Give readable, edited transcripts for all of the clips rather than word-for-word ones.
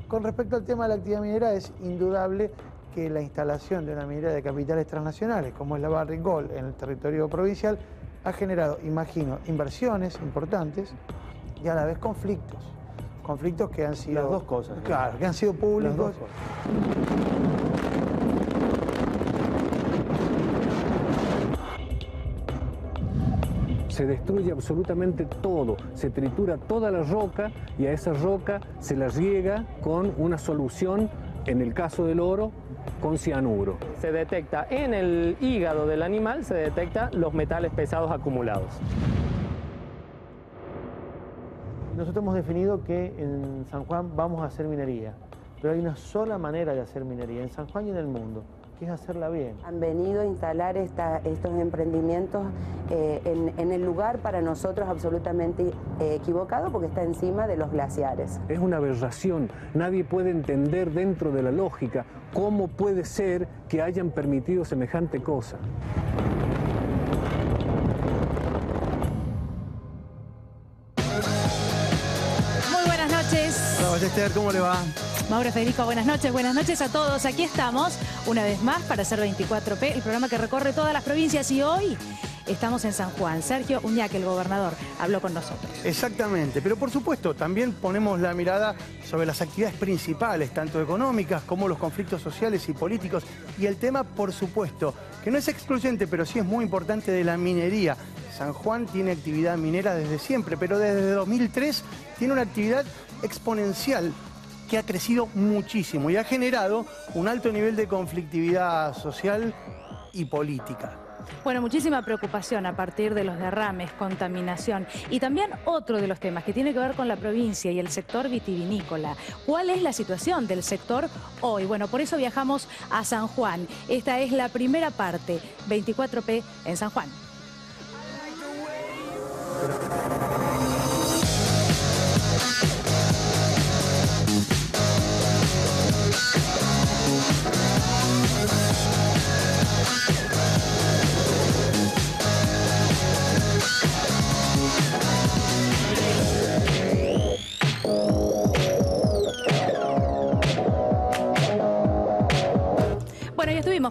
Con respecto al tema de la actividad minera, es indudable que la instalación de una minera de capitales transnacionales, como es la Barrick Gold en el territorio provincial, ha generado, imagino, inversiones importantes y a la vez conflictos. Conflictos que han sido... Las dos cosas. Claro, que han sido públicos. Las dos cosas. Se destruye absolutamente todo, se tritura toda la roca y a esa roca se la riega con una solución, en el caso del oro, con cianuro. Se detecta en el hígado del animal, se detecta los metales pesados acumulados. Nosotros hemos definido que en San Juan vamos a hacer minería, pero hay una sola manera de hacer minería, en San Juan y en el mundo, que es hacerla bien. Han venido a instalar estos emprendimientos en el lugar para nosotros absolutamente equivocado, porque está encima de los glaciares. Es una aberración, nadie puede entender dentro de la lógica cómo puede ser que hayan permitido semejante cosa. Hola, Ballester, ¿cómo le va? Mauro, Federico, buenas noches a todos. Aquí estamos una vez más para hacer 24P, el programa que recorre todas las provincias, y hoy estamos en San Juan. Sergio Uñac, el gobernador, habló con nosotros. Exactamente, pero por supuesto también ponemos la mirada sobre las actividades principales, tanto económicas como los conflictos sociales y políticos, y el tema, por supuesto, que no es excluyente, pero sí es muy importante, de la minería. San Juan tiene actividad minera desde siempre, pero desde 2003 tiene una actividad exponencial que ha crecido muchísimo y ha generado un alto nivel de conflictividad social y política. Bueno, muchísima preocupación a partir de los derrames, contaminación y también otro de los temas que tiene que ver con la provincia y el sector vitivinícola. ¿Cuál es la situación del sector hoy? Bueno, por eso viajamos a San Juan. Esta es la primera parte, 24P en San Juan.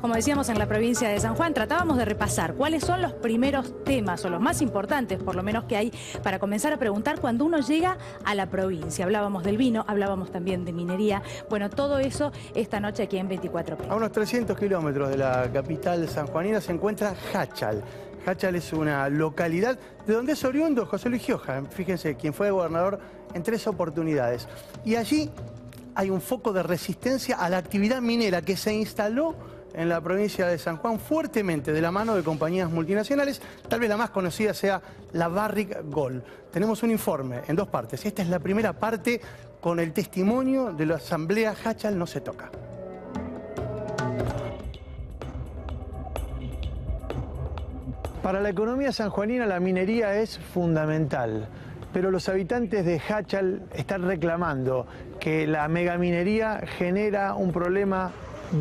Como decíamos, en la provincia de San Juan, tratábamos de repasar cuáles son los primeros temas o los más importantes, por lo menos, que hay para comenzar a preguntar cuando uno llega a la provincia. Hablábamos del vino, hablábamos también de minería. Bueno, todo eso esta noche aquí en 24P. A unos 300 kilómetros de la capital sanjuanina se encuentra Jáchal. Jáchal es una localidad de donde es oriundo José Luis Gioja, fíjense, quien fue gobernador en 3 oportunidades. Y allí hay un foco de resistencia a la actividad minera que se instaló en la provincia de San Juan fuertemente de la mano de compañías multinacionales. Tal vez la más conocida sea la Barrick Gold. Tenemos un informe en 2 partes. Esta es la primera parte con el testimonio de la asamblea Jáchal no se toca. Para la economía sanjuanina la minería es fundamental, pero los habitantes de Jáchal están reclamando que la megaminería genera un problema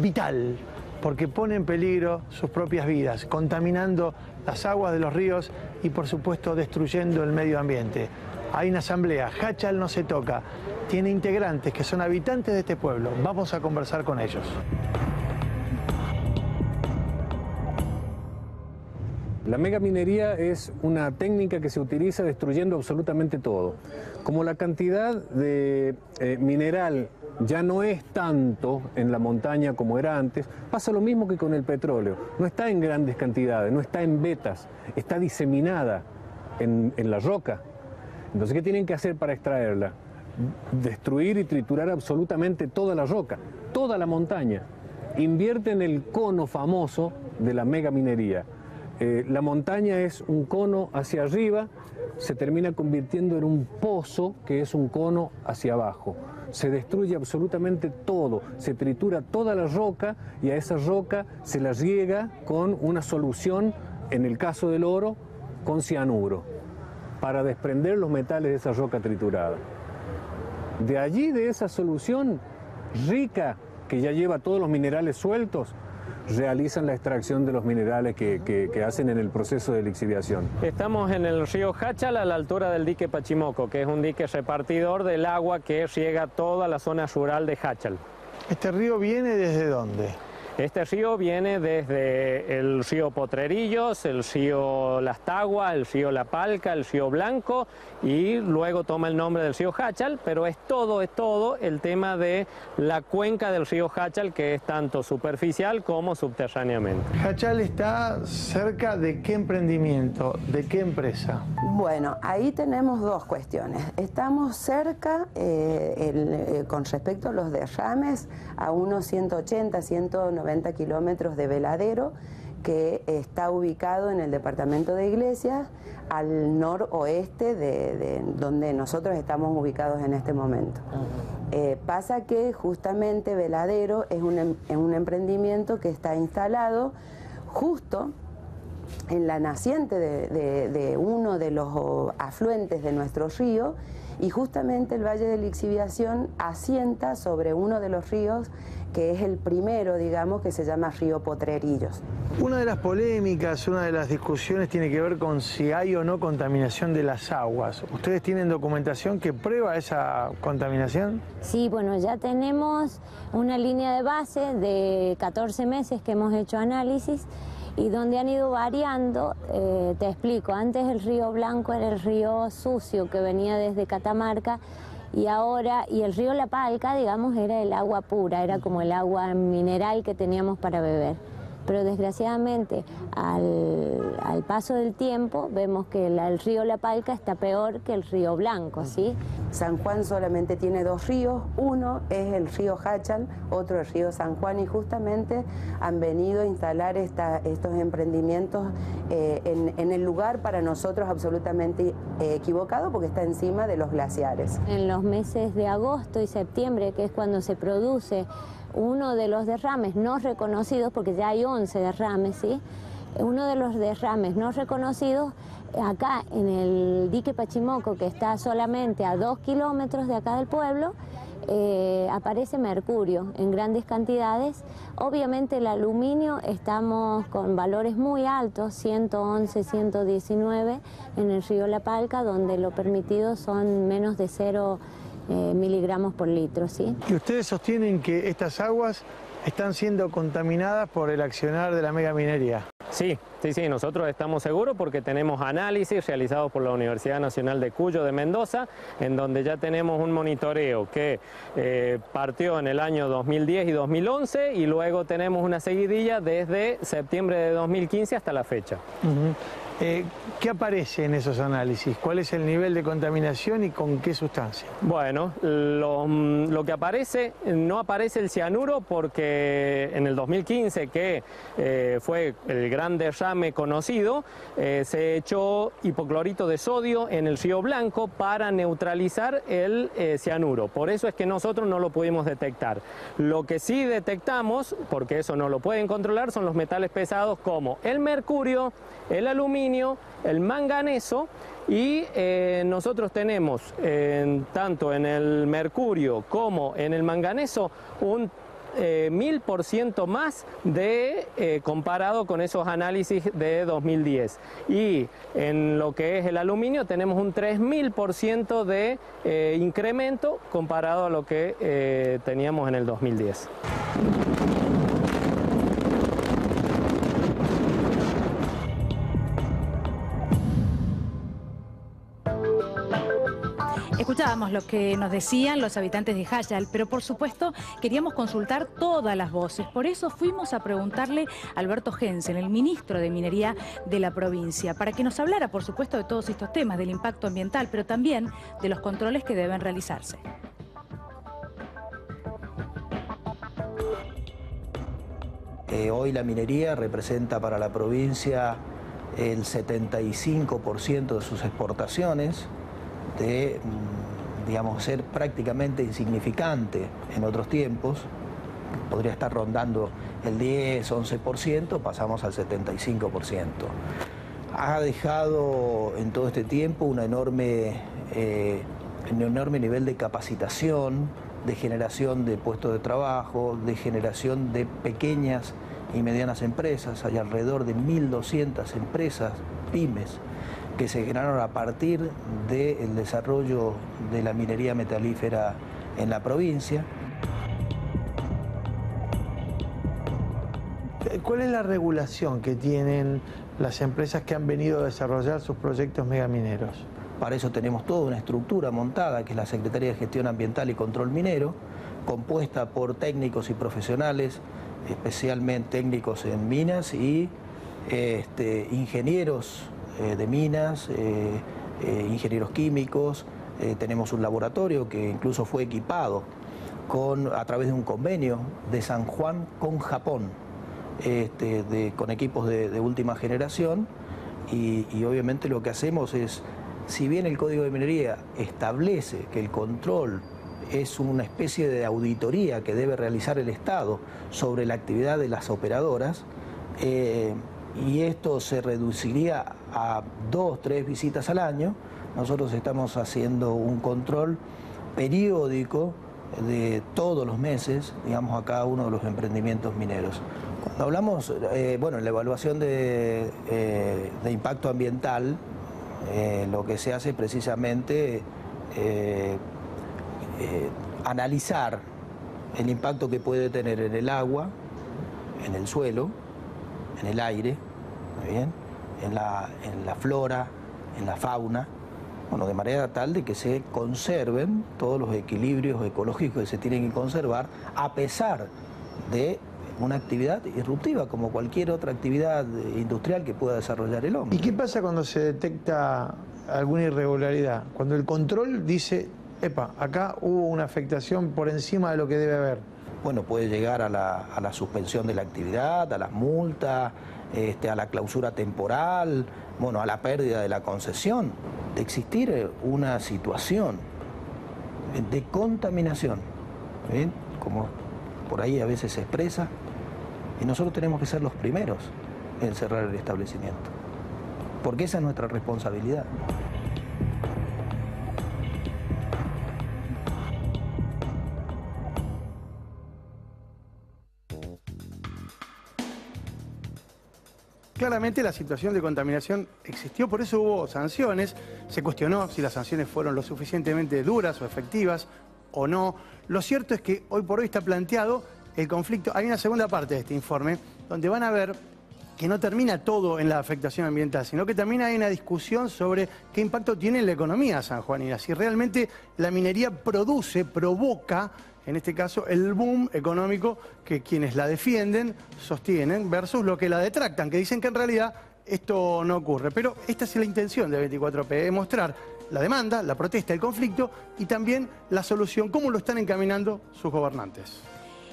vital, porque pone en peligro sus propias vidas, contaminando las aguas de los ríos y, por supuesto, destruyendo el medio ambiente. Hay una asamblea, Jáchal no se toca, tiene integrantes que son habitantes de este pueblo. Vamos a conversar con ellos. La megaminería es una técnica que se utiliza destruyendo absolutamente todo. Como la cantidad de mineral ya no es tanto en la montaña como era antes, pasa lo mismo que con el petróleo. No está en grandes cantidades, no está en vetas, está diseminada en la roca. Entonces, ¿qué tienen que hacer para extraerla? Destruir y triturar absolutamente toda la roca, toda la montaña. Invierten el cono famoso de la megaminería. La montaña es un cono hacia arriba, se termina convirtiendo en un pozo que es un cono hacia abajo. Se destruye absolutamente todo, se tritura toda la roca y a esa roca se la riega con una solución, en el caso del oro, con cianuro, para desprender los metales de esa roca triturada. De allí, de esa solución rica, que ya lleva todos los minerales sueltos, realizan la extracción de los minerales que hacen en el proceso de lixiviación? Estamos en el río Jáchal, a la altura del dique Pachimoco, que es un dique repartidor del agua que riega toda la zona rural de Jáchal. ¿Este río viene desde dónde? Este río viene desde el río Potrerillos, el río Las Taguas, el río La Palca, el río Blanco y luego toma el nombre del río Jáchal, pero es todo el tema de la cuenca del río Jáchal, que es tanto superficial como subterráneamente. ¿Jáchal está cerca de qué emprendimiento, de qué empresa? Bueno, ahí tenemos dos cuestiones. Estamos cerca, con respecto a los derrames, a unos 180, 190 kilómetros de Veladero, que está ubicado en el departamento de Iglesias, al noroeste de donde nosotros estamos ubicados en este momento. Pasa que justamente Veladero es un emprendimiento que está instalado justo en la naciente de uno de los afluentes de nuestro río, y justamente el Valle de Lixiviación asienta sobre uno de los ríos que es el primero, digamos, que se llama Río Potrerillos. Una de las polémicas, una de las discusiones tiene que ver con si hay o no contaminación de las aguas. ¿Ustedes tienen documentación que prueba esa contaminación? Sí, bueno, ya tenemos una línea de base de 14 meses que hemos hecho análisis y donde han ido variando. Te explico, antes el río Blanco era el río sucio que venía desde Catamarca, y ahora, y el río La Palca, digamos, era el agua pura, era como el agua mineral que teníamos para beber. Pero desgraciadamente, al paso del tiempo, vemos que el río La Palca está peor que el río Blanco, ¿sí? San Juan solamente tiene dos ríos, uno es el río Jáchal, otro el río San Juan, y justamente han venido a instalar estos emprendimientos en el lugar para nosotros absolutamente equivocado, porque está encima de los glaciares. En los meses de agosto y septiembre, que es cuando se produce uno de los derrames no reconocidos, porque ya hay 11 derrames, ¿sí? Uno de los derrames no reconocidos, acá en el dique Pachimoco, que está solamente a 2 kilómetros de acá del pueblo, aparece mercurio en grandes cantidades. Obviamente el aluminio estamos con valores muy altos, 111, 119 en el río La Palca, donde lo permitido son menos de 0 miligramos por litro, ¿sí? ¿Y ustedes sostienen que estas aguas están siendo contaminadas por el accionar de la megaminería? Sí, nosotros estamos seguros porque tenemos análisis realizados por la Universidad Nacional de Cuyo de Mendoza, en donde ya tenemos un monitoreo que partió en el año 2010 y 2011, y luego tenemos una seguidilla desde septiembre de 2015 hasta la fecha. ¿Qué aparece en esos análisis? ¿Cuál es el nivel de contaminación y con qué sustancia? Bueno, lo que aparece, no aparece el cianuro porque en el 2015, que fue el gran derrame conocido, se echó hipoclorito de sodio en el río Blanco para neutralizar el cianuro. Por eso es que nosotros no lo pudimos detectar. Lo que sí detectamos, porque eso no lo pueden controlar, son los metales pesados como el mercurio, el aluminio, el manganeso, y nosotros tenemos tanto en el mercurio como en el manganeso un 1000% más de comparado con esos análisis de 2010, y en lo que es el aluminio tenemos un 3000% de incremento comparado a lo que teníamos en el 2010. Escuchábamos lo que nos decían los habitantes de Jáchal, pero por supuesto queríamos consultar todas las voces. Por eso fuimos a preguntarle a Alberto Jensen, el ministro de Minería de la provincia, para que nos hablara, por supuesto, de todos estos temas, del impacto ambiental, pero también de los controles que deben realizarse. Hoy la minería representa para la provincia el 75% de sus exportaciones, de, digamos, ser prácticamente insignificante en otros tiempos, podría estar rondando el 10-11%, pasamos al 75%. Ha dejado en todo este tiempo un enorme nivel de capacitación, de generación de puestos de trabajo, de generación de pequeñas y medianas empresas. Hay alrededor de 1.200 empresas, pymes, que se generaron a partir del desarrollo de la minería metalífera en la provincia. ¿Cuál es la regulación que tienen las empresas que han venido a desarrollar sus proyectos megamineros? Para eso tenemos toda una estructura montada, que es la Secretaría de Gestión Ambiental y Control Minero, compuesta por técnicos y profesionales, especialmente técnicos en minas y ingenieros de minas, ingenieros químicos. Tenemos un laboratorio que incluso fue equipado a través de un convenio de San Juan con Japón, con equipos de última generación, y obviamente lo que hacemos es, si bien el Código de Minería establece que el control es una especie de auditoría que debe realizar el Estado sobre la actividad de las operadoras, y esto se reduciría a 2 o 3 visitas al año, nosotros estamos haciendo un control periódico de todos los meses, digamos, a cada uno de los emprendimientos mineros. Cuando hablamos, bueno, en la evaluación de impacto ambiental, lo que se hace precisamente analizar el impacto que puede tener en el agua, en el suelo, en el aire, ¿muy bien?, en la flora, en la fauna, bueno, de manera tal de que se conserven todos los equilibrios ecológicos que se tienen que conservar, a pesar de una actividad disruptiva como cualquier otra actividad industrial que pueda desarrollar el hombre. ¿Y qué pasa cuando se detecta alguna irregularidad? Cuando el control dice, epa, acá hubo una afectación por encima de lo que debe haber. Bueno, puede llegar a la suspensión de la actividad, a las multas, a la clausura temporal, bueno, a la pérdida de la concesión. De existir una situación de contaminación, ¿bien?, como por ahí a veces se expresa, y nosotros tenemos que ser los primeros en cerrar el establecimiento, porque esa es nuestra responsabilidad. Claramente la situación de contaminación existió, por eso hubo sanciones. Se cuestionó si las sanciones fueron lo suficientemente duras o efectivas o no. Lo cierto es que hoy por hoy está planteado el conflicto. Hay una segunda parte de este informe donde van a ver que no termina todo en la afectación ambiental, sino que también hay una discusión sobre qué impacto tiene en la economía sanjuanina. Si realmente la minería provoca, en este caso, el boom económico que quienes la defienden sostienen versus lo que la detractan, que dicen que en realidad esto no ocurre. Pero esta es la intención de 24P, mostrar la demanda, la protesta, el conflicto y también la solución, cómo lo están encaminando sus gobernantes.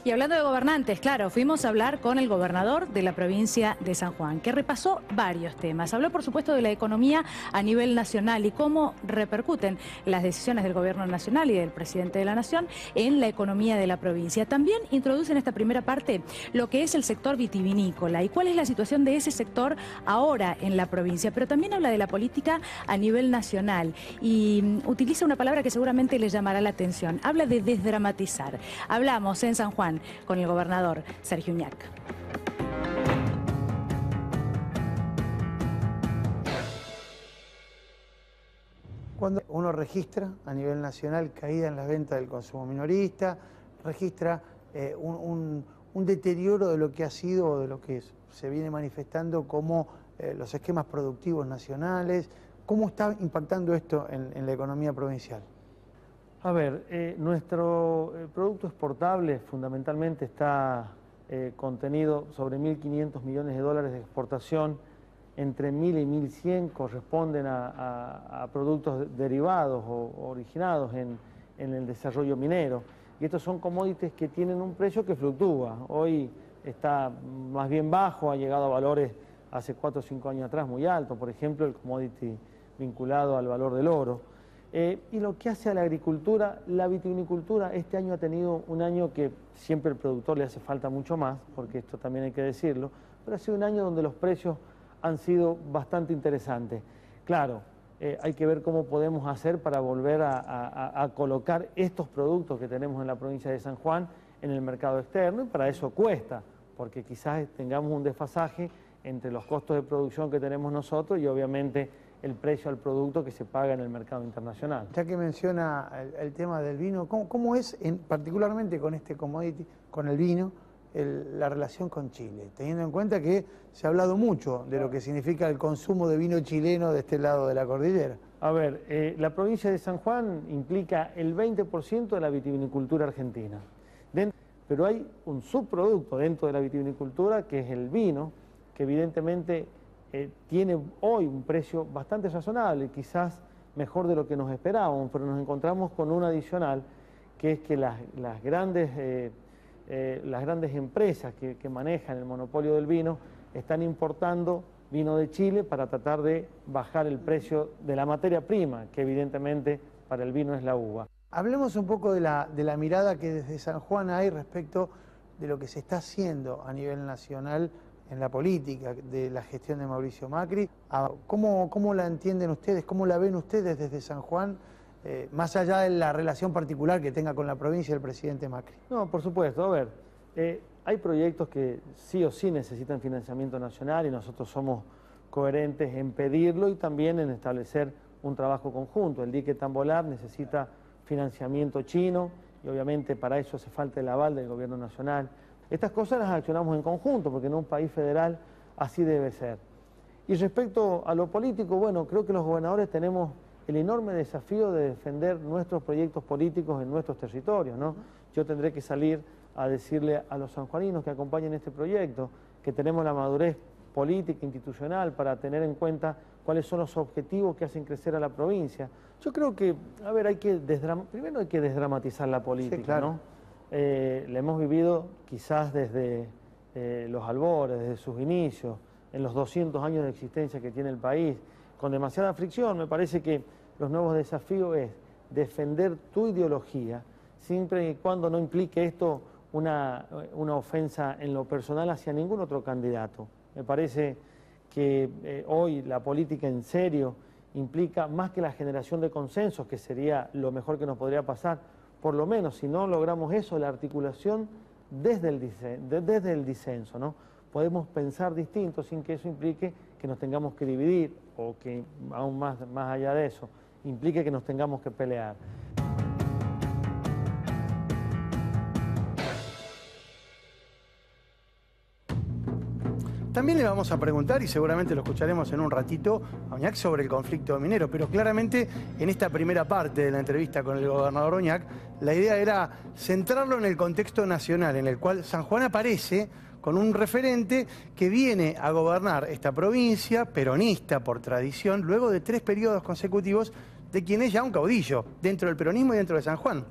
Y hablando de gobernantes, claro, fuimos a hablar con el gobernador de la provincia de San Juan, que repasó varios temas. Habló, por supuesto, de la economía a nivel nacional y cómo repercuten las decisiones del gobierno nacional y del presidente de la Nación en la economía de la provincia. También introduce en esta primera parte lo que es el sector vitivinícola y cuál es la situación de ese sector ahora en la provincia. Pero también habla de la política a nivel nacional y utiliza una palabra que seguramente le llamará la atención. Habla de desdramatizar. Hablamos en San Juan con el gobernador Sergio Uñac. Cuando uno registra a nivel nacional caída en las ventas del consumo minorista, registra un deterioro de lo que ha sido o de lo que se viene manifestando como los esquemas productivos nacionales, ¿cómo está impactando esto en la economía provincial? A ver, nuestro producto exportable fundamentalmente está contenido sobre 1.500 millones de dólares de exportación, entre 1.000 y 1.100 corresponden a productos derivados o originados en el desarrollo minero. Y estos son commodities que tienen un precio que fluctúa. Hoy está más bien bajo, ha llegado a valores hace 4 o 5 años atrás muy altos, por ejemplo el commodity vinculado al valor del oro. Y lo que hace a la agricultura, la vitivinicultura, este año ha tenido un año que siempre al productor le hace falta mucho más, porque esto también hay que decirlo, pero ha sido un año donde los precios han sido bastante interesantes. Claro, hay que ver cómo podemos hacer para volver a colocar estos productos que tenemos en la provincia de San Juan en el mercado externo, y para eso cuesta, porque quizás tengamos un desfasaje entre los costos de producción que tenemos nosotros y obviamente el precio al producto que se paga en el mercado internacional. Ya que menciona el tema del vino, ¿cómo es particularmente con este commodity, con el vino, la relación con Chile? Teniendo en cuenta que se ha hablado mucho de lo que significa el consumo de vino chileno de este lado de la cordillera. A ver, la provincia de San Juan implica el 20% de la vitivinicultura argentina. Pero hay un subproducto dentro de la vitivinicultura que es el vino, que evidentemente tiene hoy un precio bastante razonable, quizás mejor de lo que nos esperábamos, pero nos encontramos con un adicional, que es que las grandes empresas que manejan el monopolio del vino están importando vino de Chile para tratar de bajar el precio de la materia prima, que evidentemente para el vino es la uva. Hablemos un poco de la mirada que desde San Juan hay respecto de lo que se está haciendo a nivel nacional en la política, de la gestión de Mauricio Macri. ¿Cómo la entienden ustedes? ¿Cómo la ven ustedes desde San Juan, más allá de la relación particular que tenga con la provincia el presidente Macri? No, por supuesto. A ver, hay proyectos que sí o sí necesitan financiamiento nacional y nosotros somos coherentes en pedirlo y también en establecer un trabajo conjunto. El dique Tambolab necesita financiamiento chino y obviamente para eso hace falta el aval del gobierno nacional. Estas cosas las accionamos en conjunto porque en un país federal así debe ser. Y respecto a lo político, bueno, creo que los gobernadores tenemos el enorme desafío de defender nuestros proyectos políticos en nuestros territorios, ¿no? Yo tendré que salir a decirle a los sanjuaninos que acompañen este proyecto que tenemos la madurez política, institucional, para tener en cuenta cuáles son los objetivos que hacen crecer a la provincia. Yo creo que, a ver, primero hay que desdramatizar la política, sí, claro, ¿no? La hemos vivido quizás desde los albores, desde sus inicios, en los 200 años de existencia que tiene el país, con demasiada fricción. Me parece que los nuevos desafíos es defender tu ideología, siempre y cuando no implique esto una ofensa en lo personal hacia ningún otro candidato. Me parece que hoy la política en serio implica más que la generación de consensos, que sería lo mejor que nos podría pasar, por lo menos si no logramos eso, la articulación desde el disenso, ¿no? Podemos pensar distinto sin que eso implique que nos tengamos que dividir o que aún más allá de eso, implique que nos tengamos que pelear. También le vamos a preguntar, y seguramente lo escucharemos en un ratito, a Oñac sobre el conflicto minero, pero claramente en esta primera parte de la entrevista con el gobernador Oñac, la idea era centrarlo en el contexto nacional, en el cual San Juan aparece con un referente que viene a gobernar esta provincia, peronista por tradición, luego de 3 periodos consecutivos de quien es ya un caudillo, dentro del peronismo y dentro de San Juan,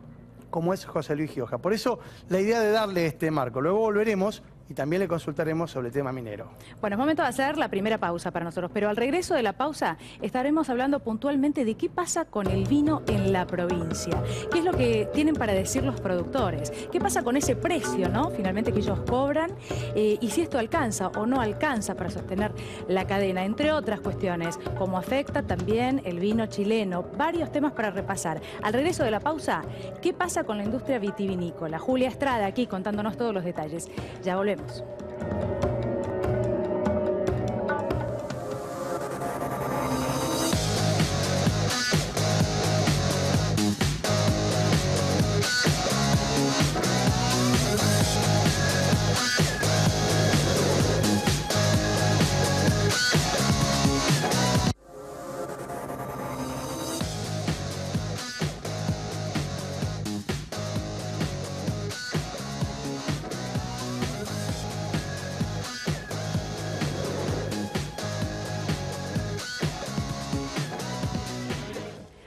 como es José Luis Gioja. Por eso la idea de darle este marco. Luego volveremos y también le consultaremos sobre el tema minero. Bueno, es momento de hacer la primera pausa para nosotros, pero al regreso de la pausa estaremos hablando puntualmente de qué pasa con el vino en la provincia, qué es lo que tienen para decir los productores, qué pasa con ese precio, ¿no? Finalmente que ellos cobran, y si esto alcanza o no alcanza para sostener la cadena, entre otras cuestiones, cómo afecta también el vino chileno, varios temas para repasar. Al regreso de la pausa, ¿qué pasa con la industria vitivinícola? Julia Estrada aquí contándonos todos los detalles. Ya volvemos.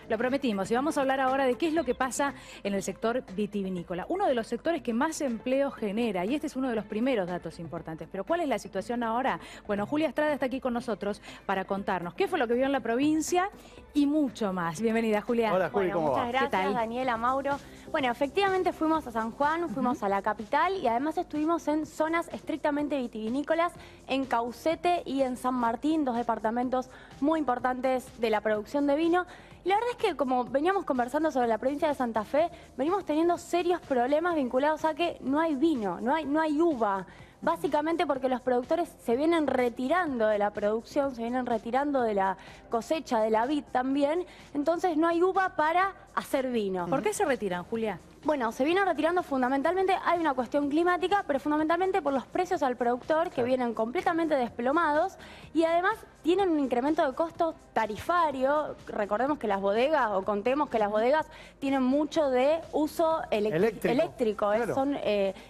Lo prometimos y vamos a hablar ahora de qué es lo que pasa en el sector vitivinícola. Uno de los sectores que más empleo genera, y este es uno de los primeros datos importantes. Pero ¿cuál es la situación ahora? Bueno, Julia Estrada está aquí con nosotros para contarnos qué fue lo que vio en la provincia y mucho más. Bienvenida, Julia. Hola, Juli, ¿cómo va? Muchas gracias, Daniela, Mauro. Bueno, efectivamente fuimos a San Juan, fuimos a la capital y además estuvimos en zonas estrictamente vitivinícolas, en Caucete y en San Martín, 2 departamentos muy importantes de la producción de vino. Y la verdad es que como veníamos conversando sobre la provincia de Santa Fe, venimos teniendo serios problemas vinculados a que no hay vino, no hay uva. básicamente porque los productores se vienen retirando de la producción, se vienen retirando de la cosecha de la vid también, entonces no hay uva para hacer vino. ¿Por qué se retiran, Julia? Bueno, se vienen retirando fundamentalmente, hay una cuestión climática, pero fundamentalmente por los precios al productor que vienen completamente desplomados y además tienen un incremento de costo tarifario. Recordemos que las bodegas, o contemos que las bodegas tienen mucho de uso eléctrico, claro. Son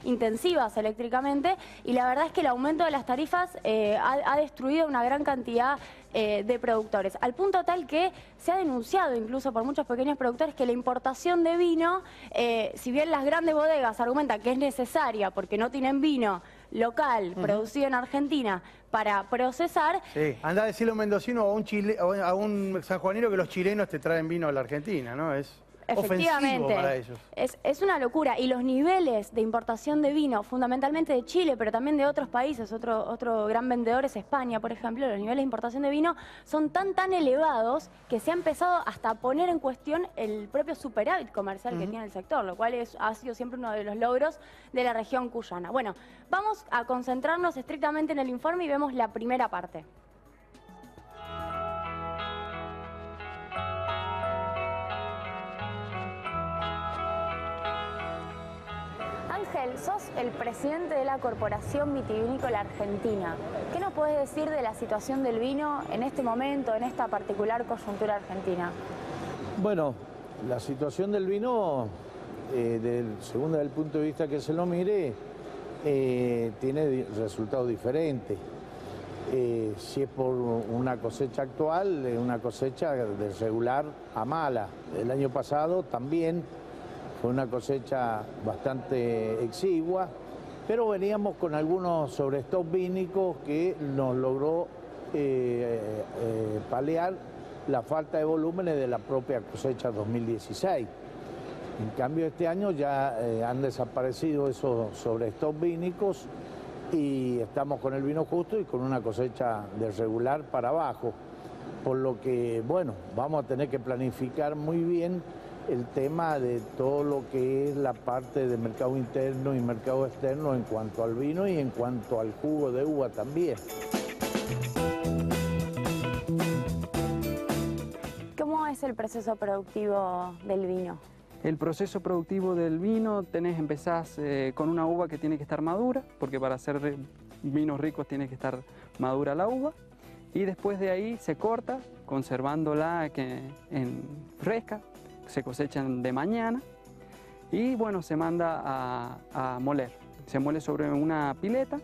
intensivas eléctricamente y la verdad es que el aumento de las tarifas ha destruido una gran cantidad de productores, al punto tal que se ha denunciado incluso por muchos pequeños productores que la importación de vino, si bien las grandes bodegas argumentan que es necesaria porque no tienen vino local, producido en Argentina, para procesar. Sí, anda a decirle a un mendocino o a un sanjuanero que los chilenos te traen vino a la Argentina, ¿no? Es ofensivo para ellos. Es una locura. Y los niveles de importación de vino, fundamentalmente de Chile, pero también de otros países, otro gran vendedor es España, por ejemplo, los niveles de importación de vino son tan elevados que se ha empezado hasta a poner en cuestión el propio superávit comercial que tiene el sector, lo cual ha sido siempre uno de los logros de la región cuyana. Bueno, vamos a concentrarnos estrictamente en el informe y vemos la primera parte. Ángel, sos el presidente de la Corporación Vitivinícola Argentina. ¿Qué nos podés decir de la situación del vino en este momento, en esta particular coyuntura argentina? Bueno, la situación del vino, según el punto de vista que se lo mire, tiene resultados diferentes. Si es por una cosecha actual, es una cosecha de regular a mala. El año pasado también fue una cosecha bastante exigua, pero veníamos con algunos sobrestock vínicos que nos logró paliar la falta de volúmenes de la propia cosecha 2016. En cambio, este año ya han desaparecido esos sobrestock vínicos y estamos con el vino justo y con una cosecha de regular para abajo. Por lo que, bueno, vamos a tener que planificar muy bien el tema de todo lo que es la parte de mercado interno y mercado externo en cuanto al vino y en cuanto al jugo de uva también. ¿Cómo es el proceso productivo del vino? El proceso productivo del vino, empezás con una uva que tiene que estar madura, porque para hacer vinos ricos tiene que estar madura la uva, y después de ahí se corta, conservándola en fresca. Se cosechan de mañana y bueno, se manda a moler. Se muele sobre una pileta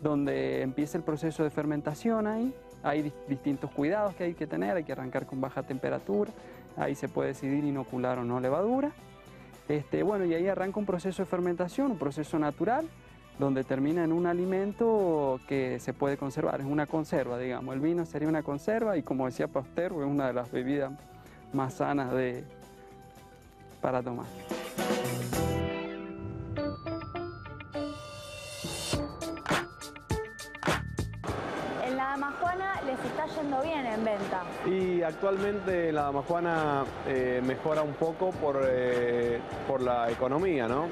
donde empieza el proceso de fermentación ahí. Hay distintos cuidados que hay que tener, hay que arrancar con baja temperatura, ahí se puede decidir inocular o no levadura. Bueno, y ahí arranca un proceso de fermentación, un proceso natural, donde termina en un alimento que se puede conservar, es una conserva, digamos. El vino sería una conserva y como decía Pasteur, es una de las bebidas más sanas para tomar. En la damajuana les está yendo bien en venta. Y actualmente la damajuana mejora un poco por la economía, ¿no?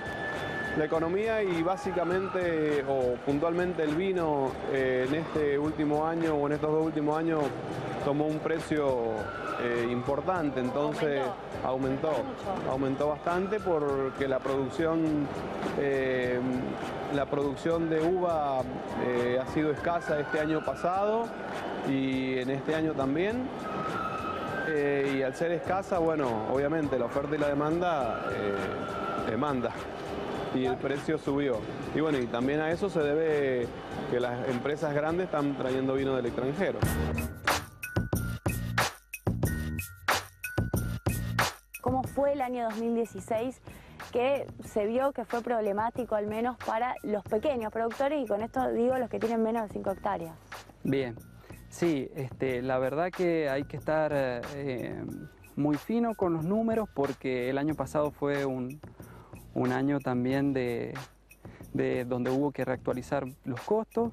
La economía y básicamente o puntualmente el vino en este último año o en estos 2 últimos años tomó un precio importante, entonces aumentó bastante porque la producción de uva ha sido escasa este año pasado y en este año también. Y al ser escasa, bueno, obviamente la oferta y la demanda y el precio subió. Y bueno, y también a eso se debe que las empresas grandes están trayendo vino del extranjero. ¿Cómo fue el año 2016 que se vio que fue problemático al menos para los pequeños productores y con esto digo los que tienen menos de 5 hectáreas? Bien, sí, la verdad que hay que estar muy fino con los números porque el año pasado fue un año también de donde hubo que reactualizar los costos,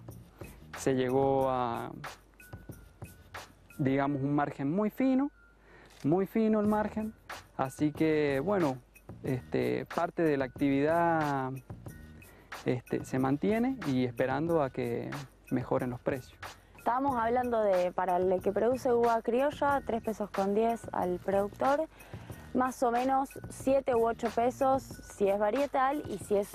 se llegó a, digamos, un margen muy fino el margen, así que bueno, parte de la actividad se mantiene y esperando a que mejoren los precios. Estábamos hablando de, para el que produce uva criolla, 3 pesos con 10 al productor, más o menos 7 u 8 pesos si es varietal y si es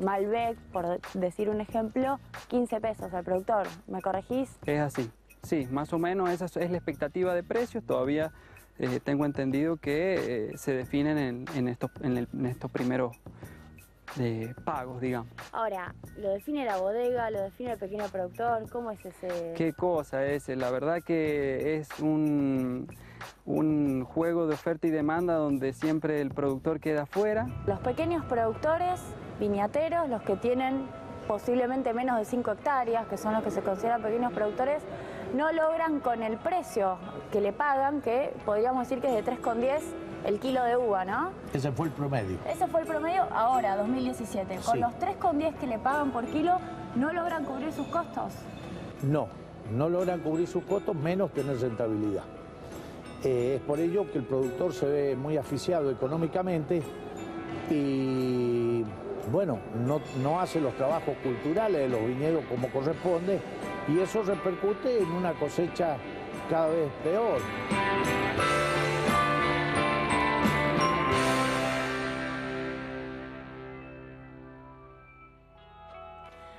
Malbec, por decir un ejemplo, 15 pesos al productor. ¿Me corregís? Es así, sí, más o menos esa es la expectativa de precios. Todavía tengo entendido que se definen en estos primeros pagos, digamos. Ahora, ¿lo define la bodega, lo define el pequeño productor? ¿Cómo es ese...? ¿Qué cosa es? La verdad que es un juego de oferta y demanda donde siempre el productor queda afuera. Los pequeños productores, viñateros, los que tienen posiblemente menos de 5 hectáreas, que son los que se consideran pequeños productores, no logran con el precio que le pagan, que podríamos decir que es de 3,10 el kilo de uva, ¿no? Ese fue el promedio. Ese fue el promedio ahora, 2017. Con Sí. los 3,10 que le pagan por kilo, ¿no logran cubrir sus costos? No, no logran cubrir sus costos, menos tener rentabilidad. Es por ello que el productor se ve muy asfixiado económicamente y, bueno, no hace los trabajos culturales de los viñedos como corresponde y eso repercute en una cosecha cada vez peor.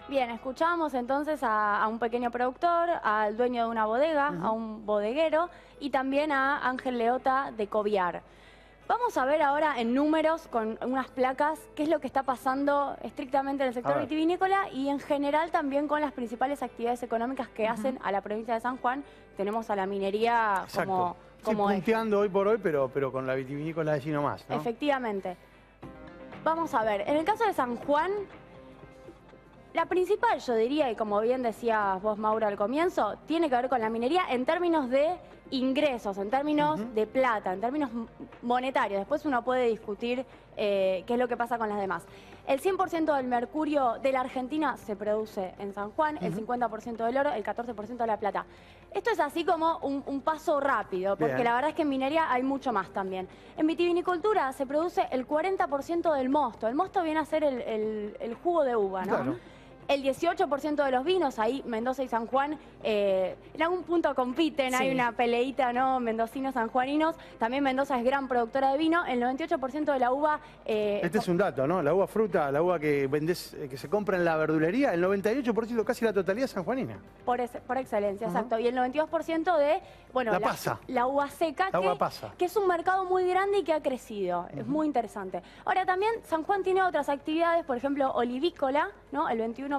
Bien, escuchamos entonces a un pequeño productor, al dueño de una bodega, a un bodeguero y también a Ángel Leota de Coviar. Vamos a ver ahora en números, con unas placas, qué es lo que está pasando estrictamente en el sector vitivinícola y en general también con las principales actividades económicas que hacen a la provincia de San Juan. Tenemos a la minería como punteando hoy por hoy, pero con la vitivinícola allí nomás, ¿no? Efectivamente. Vamos a ver, en el caso de San Juan, la principal, yo diría, y como bien decías vos, Mauro, al comienzo, tiene que ver con la minería en términos de ingresos, en términos de plata, en términos monetarios. Después uno puede discutir qué es lo que pasa con las demás. El 100% del mercurio de la Argentina se produce en San Juan, el 50% del oro, el 14% de la plata. Esto es así como un paso rápido, porque la verdad es que en minería hay mucho más también. En vitivinicultura se produce el 40% del mosto. El mosto viene a ser el jugo de uva, ¿no? Claro. El 18% de los vinos, ahí Mendoza y San Juan, en algún punto compiten, hay una peleita, ¿no? Mendocinos, sanjuaninos. También Mendoza es gran productora de vino. El 98% de la uva... Este es un dato, ¿no? La uva fruta, la uva que vendés, que se compra en la verdulería, el 98%, casi la totalidad es sanjuanina. Por excelencia, exacto. Y el 92% de, bueno, la pasa. La uva seca, La uva pasa. que es un mercado muy grande y que ha crecido. Es muy interesante. Ahora, también San Juan tiene otras actividades, por ejemplo, olivícola, ¿no? El 21%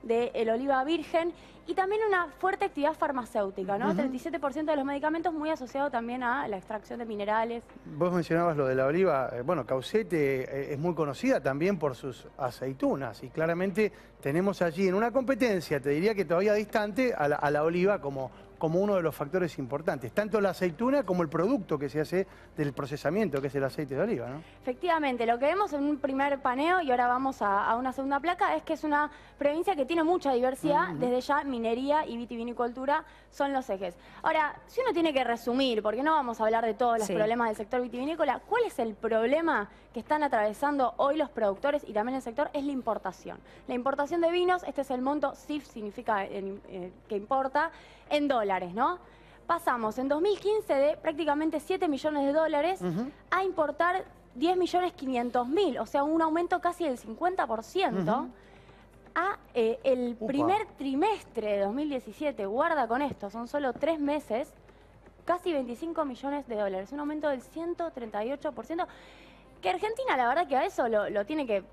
del oliva virgen y también una fuerte actividad farmacéutica, ¿no? 37% de los medicamentos muy asociado también a la extracción de minerales. Vos mencionabas lo de la oliva, bueno, Caucete es muy conocida también por sus aceitunas y claramente tenemos allí en una competencia, te diría que todavía distante, a la oliva como uno de los factores importantes, tanto la aceituna como el producto que se hace del procesamiento, que es el aceite de oliva, ¿no? Efectivamente, lo que vemos en un primer paneo, y ahora vamos a una segunda placa, es que es una provincia que tiene mucha diversidad, desde ya minería y vitivinicultura son los ejes. Ahora, si uno tiene que resumir, porque no vamos a hablar de todos los problemas del sector vitivinícola, ¿cuál es el problema que están atravesando hoy los productores y también el sector? Es la importación. La importación de vinos, este es el monto, CIF significa que importa, en dólares, ¿no? Pasamos en 2015 de prácticamente 7 millones de dólares a importar 10.500.000, o sea, un aumento casi del 50%. A el primer trimestre de 2017, guarda con esto, son solo 3 meses, casi 25 millones de dólares, un aumento del 138%, que Argentina la verdad que a eso lo tiene que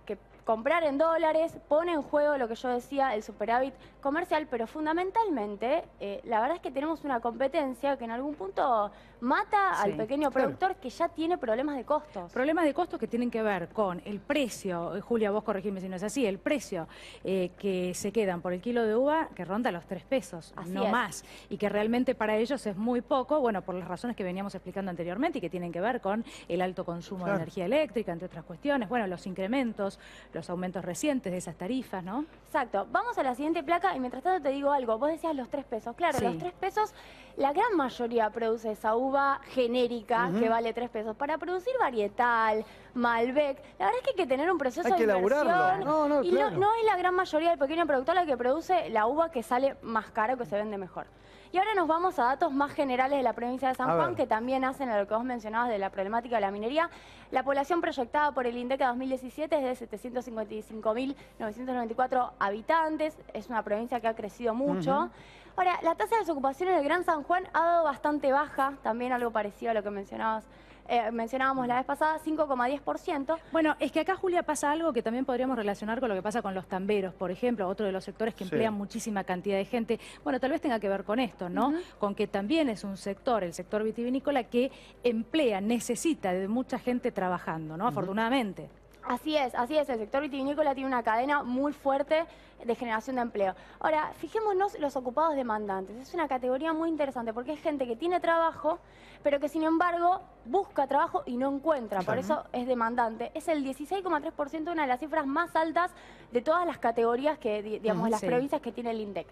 comprar en dólares, pone en juego lo que yo decía, el superávit comercial, pero fundamentalmente la verdad es que tenemos una competencia que en algún punto mata al pequeño productor que ya tiene problemas de costos. Problemas de costos que tienen que ver con el precio, Julia, vos corregime si no es así, el precio que se quedan por el kilo de uva que ronda los 3 pesos, no más, y que realmente para ellos es muy poco, bueno, por las razones que veníamos explicando anteriormente y que tienen que ver con el alto consumo de energía eléctrica, entre otras cuestiones, bueno, los incrementos, los aumentos recientes de esas tarifas, ¿no? Exacto. Vamos a la siguiente placa y mientras tanto te digo algo. Vos decías los 3 pesos. Claro, los 3 pesos, la gran mayoría produce esa uva genérica que vale 3 pesos. Para producir varietal, Malbec. La verdad es que hay que tener un proceso Hay que de inversión. elaborarlo. Y Claro. no es la gran mayoría del pequeño productor la que produce la uva que sale más cara o que se vende mejor. Y ahora nos vamos a datos más generales de la provincia de San Juan, que también hacen a lo que vos mencionabas de la problemática de la minería. La población proyectada por el INDEC 2017 es de 755.994 habitantes. Es una provincia que ha crecido mucho. Ahora, la tasa de desocupación en el Gran San Juan ha dado bastante baja, también algo parecido a lo que mencionábamos la vez pasada, 5,10%. Bueno, es que acá, Julia, pasa algo que también podríamos relacionar con lo que pasa con los tamberos, por ejemplo, otro de los sectores que emplean muchísima cantidad de gente. Bueno, tal vez tenga que ver con esto, ¿no? Con que también es un sector, el sector vitivinícola, que emplea, necesita de mucha gente trabajando, ¿no? Afortunadamente. Así es, el sector vitivinícola tiene una cadena muy fuerte de generación de empleo. Ahora, fijémonos los ocupados demandantes. Es una categoría muy interesante porque es gente que tiene trabajo, pero que sin embargo busca trabajo y no encuentra, por eso es demandante. Es el 16,3%, una de las cifras más altas de todas las categorías que, digamos, las provincias que tiene el INDEC.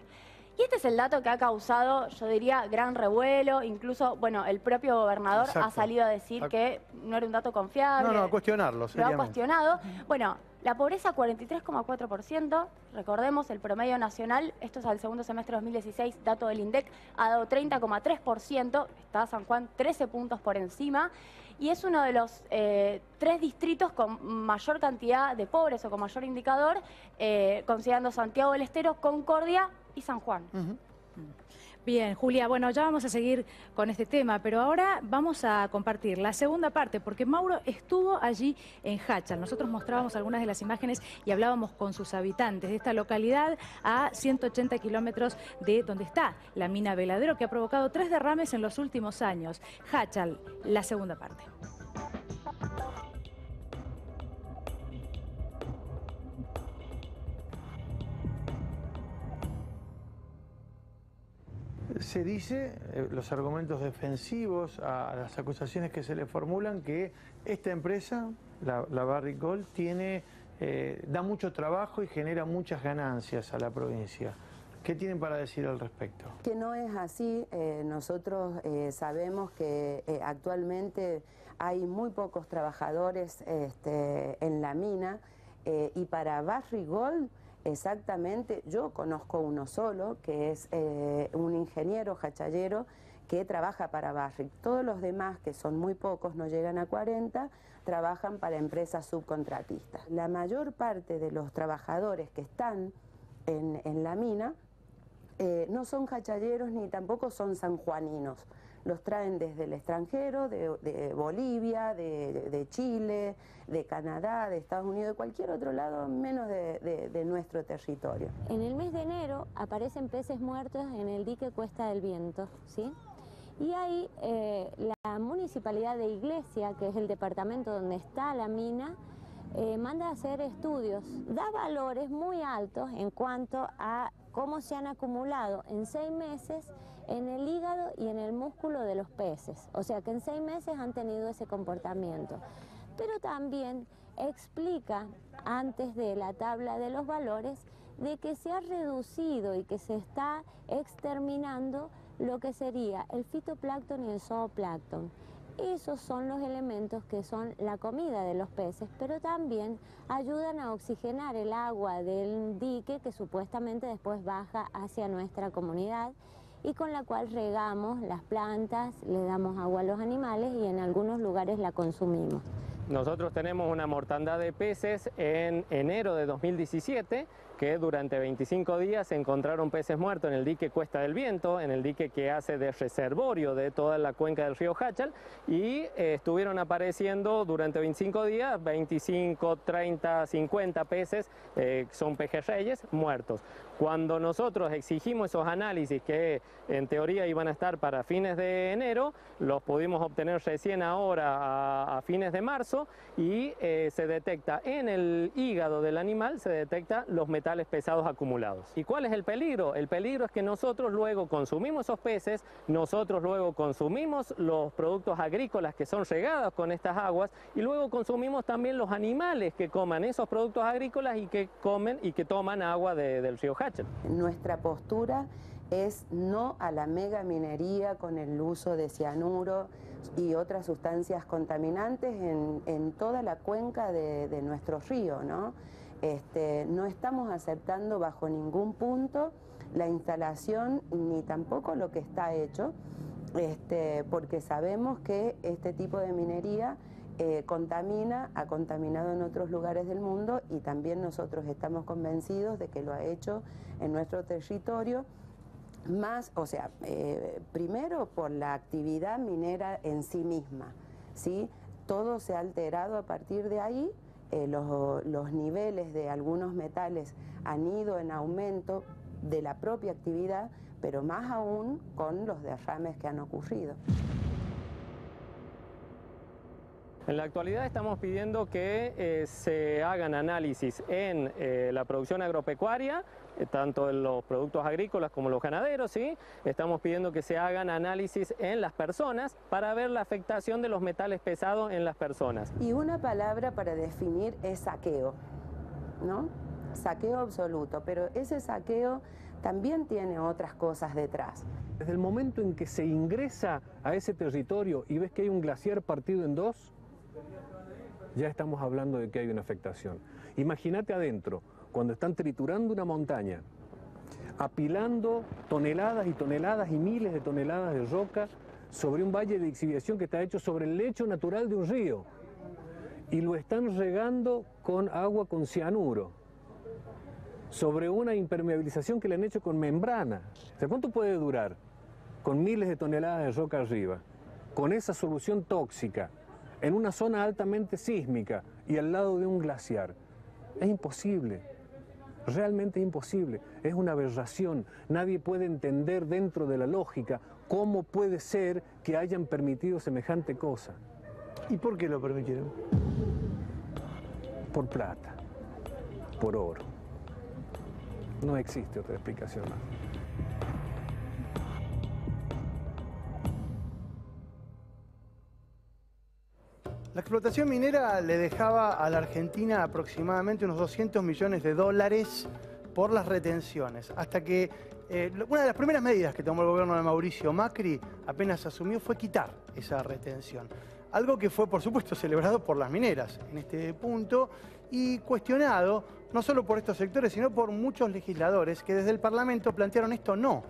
Y este es el dato que ha causado, yo diría, gran revuelo. Incluso, bueno, el propio gobernador ha salido a decir que no era un dato confiable. No, a cuestionarlo. Lo ha cuestionado. Bueno, la pobreza 43,4%. Recordemos, el promedio nacional, esto es al segundo semestre de 2016, dato del INDEC, ha dado 30,3%. Está San Juan 13 puntos por encima. Y es uno de los 3 distritos con mayor cantidad de pobres o con mayor indicador, considerando Santiago del Estero, Concordia y San Juan. Bien, Julia, bueno, ya vamos a seguir con este tema, pero ahora vamos a compartir la segunda parte, porque Mauro estuvo allí en Jáchal. Nosotros mostrábamos algunas de las imágenes y hablábamos con sus habitantes de esta localidad a 180 kilómetros de donde está la mina Veladero, que ha provocado 3 derrames en los últimos años. Jáchal, la segunda parte. Se dice, los argumentos defensivos a las acusaciones que se le formulan, que esta empresa, la Barrick Gold, da mucho trabajo y genera muchas ganancias a la provincia. ¿Qué tienen para decir al respecto? Que no es así. Nosotros sabemos que actualmente hay muy pocos trabajadores en la mina y para Barrick Gold, exactamente, yo conozco uno solo, que es un ingeniero jachallero que trabaja para Barrick. Todos los demás, que son muy pocos, no llegan a 40, trabajan para empresas subcontratistas. La mayor parte de los trabajadores que están en la mina no son jachalleros ni tampoco son sanjuaninos. Los traen desde el extranjero, de Bolivia, de Chile, de Canadá, de Estados Unidos, de cualquier otro lado, menos de nuestro territorio. En el mes de enero aparecen peces muertos en el dique Cuesta del Viento, ¿sí? Y ahí la municipalidad de Iglesia, que es el departamento donde está la mina, manda a hacer estudios. Da valores muy altos en cuanto a cómo se han acumulado en 6 meses en el hígado y en el músculo de los peces. O sea que en 6 meses han tenido ese comportamiento. Pero también explica, antes de la tabla de los valores, de que se ha reducido y que se está exterminando lo que sería el fitoplancton y el zooplancton. Esos son los elementos que son la comida de los peces, pero también ayudan a oxigenar el agua del dique que supuestamente después baja hacia nuestra comunidad y con la cual regamos las plantas, le damos agua a los animales y en algunos lugares la consumimos. Nosotros tenemos una mortandad de peces en enero de 2017, que durante 25 días se encontraron peces muertos en el dique Cuesta del Viento, en el dique que hace de reservorio de toda la cuenca del río Jáchal, y estuvieron apareciendo durante 25 días 25, 30, 50 peces, son pejerreyes muertos. Cuando nosotros exigimos esos análisis que en teoría iban a estar para fines de enero, los pudimos obtener recién ahora a fines de marzo y se detecta en el hígado del animal, se detecta los metales pesados acumulados. ¿Y cuál es el peligro? El peligro es que nosotros luego consumimos esos peces, nosotros luego consumimos los productos agrícolas que son regados con estas aguas y luego consumimos también los animales que coman esos productos agrícolas y que comen y que toman agua del río Jáchal. Nuestra postura es no a la megaminería con el uso de cianuro, y otras sustancias contaminantes en toda la cuenca de nuestro río, ¿no? No estamos aceptando bajo ningún punto la instalación ni tampoco lo que está hecho, porque sabemos que este tipo de minería ha contaminado en otros lugares del mundo, y también nosotros estamos convencidos de que lo ha hecho en nuestro territorio, primero por la actividad minera en sí misma, ¿sí? Todo se ha alterado a partir de ahí, los niveles de algunos metales han ido en aumento de la propia actividad, pero más aún con los derrames que han ocurrido. En la actualidad estamos pidiendo que se hagan análisis en la producción agropecuaria, tanto en los productos agrícolas como los ganaderos, ¿sí? Estamos pidiendo que se hagan análisis en las personas para ver la afectación de los metales pesados en las personas. Y una palabra para definir es saqueo, ¿no? Saqueo absoluto, pero ese saqueo también tiene otras cosas detrás. Desde el momento en que se ingresa a ese territorio y ves que hay un glaciar partido en dos, ya estamos hablando de que hay una afectación. Imagínate adentro, cuando están triturando una montaña, apilando toneladas y toneladas y miles de toneladas de roca sobre un valle de exhibición que está hecho sobre el lecho natural de un río, y lo están regando con agua con cianuro, sobre una impermeabilización que le han hecho con membrana. O sea, ¿cuánto puede durar con miles de toneladas de roca arriba, con esa solución tóxica, en una zona altamente sísmica y al lado de un glaciar? Es imposible, realmente imposible, es una aberración. Nadie puede entender dentro de la lógica cómo puede ser que hayan permitido semejante cosa. ¿Y por qué lo permitieron? Por plata, por oro. No existe otra explicación más. La explotación minera le dejaba a la Argentina aproximadamente unos 200 millones de dólares por las retenciones, hasta que una de las primeras medidas que tomó el gobierno de Mauricio Macri apenas asumió fue quitar esa retención. Algo que fue, por supuesto, celebrado por las mineras en este punto y cuestionado no solo por estos sectores, sino por muchos legisladores que desde el Parlamento plantearon esto no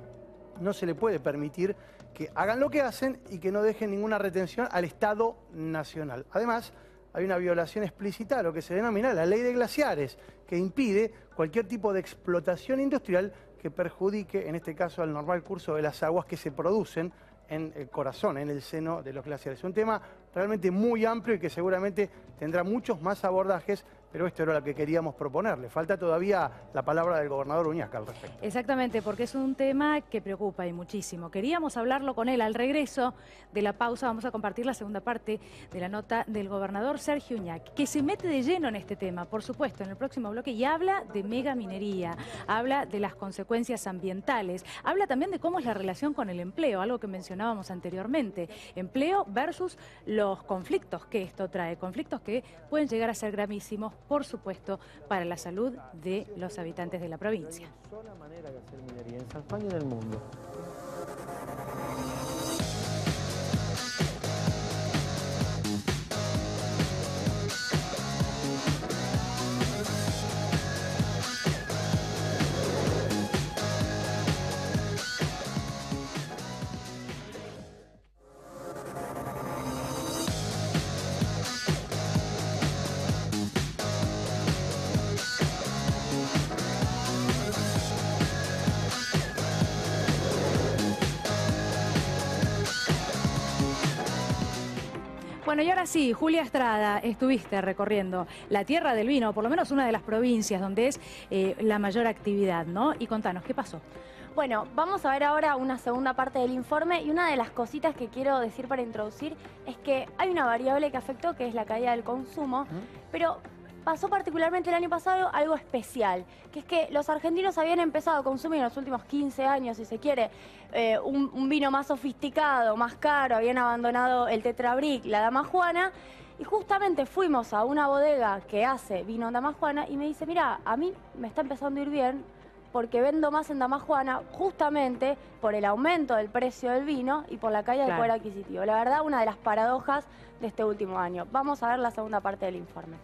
se le puede permitir que hagan lo que hacen y que no dejen ninguna retención al Estado Nacional. Además, hay una violación explícita a lo que se denomina la ley de glaciares, que impide cualquier tipo de explotación industrial que perjudique, en este caso, al normal curso de las aguas que se producen en el corazón, en el seno de los glaciares. Un tema realmente muy amplio y que seguramente tendrá muchos más abordajes, pero esto era lo que queríamos proponerle. Falta todavía la palabra del gobernador Uñaca al respecto. Exactamente, porque es un tema que preocupa y muchísimo. Queríamos hablarlo con él al regreso de la pausa. Vamos a compartir la segunda parte de la nota del gobernador Sergio Uñac, que se mete de lleno en este tema, por supuesto, en el próximo bloque, y habla de megaminería, habla de las consecuencias ambientales, habla también de cómo es la relación con el empleo, algo que mencionábamos anteriormente. Empleo versus los conflictos que esto trae, conflictos que pueden llegar a ser gravísimos, por supuesto, para la salud de los habitantes de la provincia. Hay una sola manera de hacer minería en San Juan y en el mundo. Bueno, y ahora sí, Julia Estrada, estuviste recorriendo la tierra del vino, por lo menos una de las provincias donde es la mayor actividad, ¿no? Y contanos, ¿qué pasó? Bueno, vamos a ver ahora una segunda parte del informe y una de las cositas que quiero decir para introducir es que hay una variable que afectó, que es la caída del consumo, pero pasó particularmente el año pasado algo especial, que es que los argentinos habían empezado a consumir en los últimos 15 años, si se quiere, un vino más sofisticado, más caro, habían abandonado el Tetrabric, la Dama Juana, y justamente fuimos a una bodega que hace vino Dama Juana y me dice, mira, a mí me está empezando a ir bien, porque vendo más en Damajuana justamente por el aumento del precio del vino y por la caída del poder adquisitivo. La verdad, una de las paradojas de este último año. Vamos a ver la segunda parte del informe.